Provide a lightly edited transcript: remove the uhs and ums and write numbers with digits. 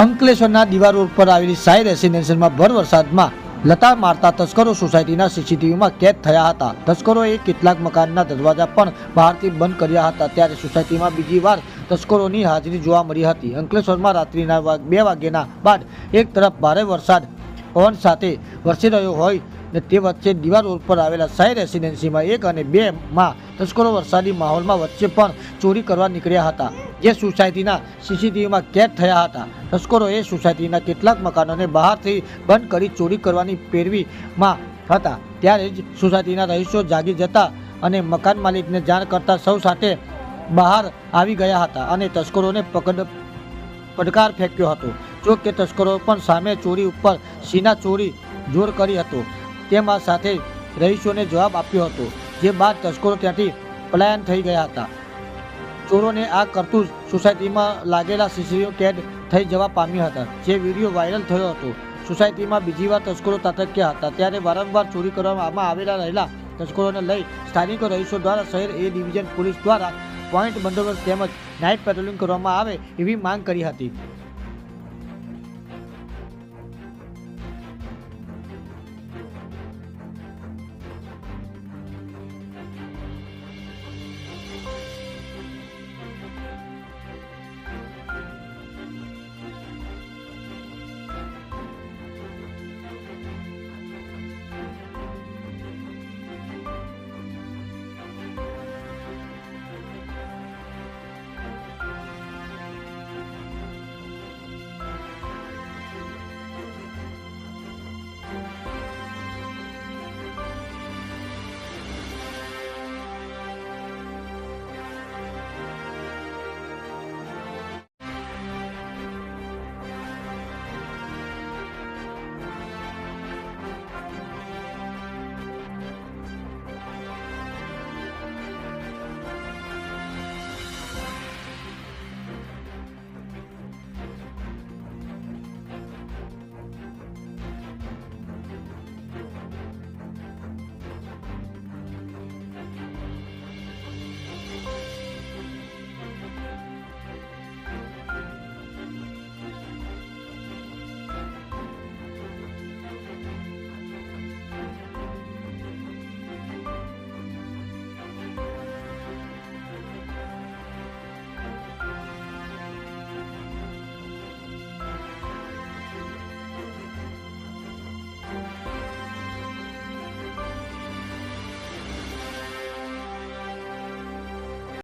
અંકલેશ્વરના દીવા રોડ પર આવેલી સાઈ રેસિડેન્સીમાં ભર વરસાદમાં લતાર મારતા તસ્કરો સોસાયટીના સીસીટીવીમાં કેદ થયા હતા. તસ્કરોએ કેટલાક મકાનના દરવાજા પણ બહારથી બંધ કર્યા હતા. ત્યારે સોસાયટીમાં બીજી વાર તસ્કરોની હાજરી જોવા મળી હતી. અંકલેશ્વરમાં રાત્રિના 2 વાગ્યાના બાદ એક તરફ ભારે વરસાદ પવન સાથે વરસી રહ્યો હોય ને તે વચ્ચે દીવા રોડ પર આવેલા સાઈ રેસિડેન્સીમાં 1 અને 2 માં તસ્કરો વરસાદી માહોલમાં વચ્ચે પણ ચોરી કરવા નીકળ્યા હતા, જે સોસાયટીના સીસીટીવીમાં કેદ થયા હતા. તસ્કરોએ સોસાયટીના કેટલાક મકાનોને બહારથી બંધ કરી ચોરી કરવાની પેરવીમાં હતા. ત્યારે જ સોસાયટીના રહીશો જાગી જતા અને મકાન માલિકને જાણ કરતા સૌ સાથે બહાર આવી ગયા હતા અને તસ્કરોને પડકાર ફેંક્યો હતો. જો કે તસ્કરો પણ સામે ચોરી ઉપર સીના ચોરી જોર કરી હતો, તેમાં સાથે રહીશોને જવાબ આપ્યો હતો, જે બાદ તસ્કરો ત્યાંથી પલાયન થઈ ગયા હતા. ચોરોને આ કરતું સોસાયટીમાં લાગેલા સીસીટીવી કેદ થઈ જવા પામ્યા હતા, જે વિડીયો વાયરલ થયો હતો. સોસાયટીમાં બીજી વાર તસ્કરો ત્રાટક્યા હતા. ત્યારે વારંવાર ચોરી કરવામાં આવેલા રહેલા તસ્કરોને લઈ સ્થાનિક રહીશો દ્વારા શહેર એ ડિવિઝન પોલીસ દ્વારા પોઈન્ટ બંદોબસ્ત તેમજ નાઇટ પેટ્રોલિંગ કરવામાં આવે એવી માંગ કરી હતી.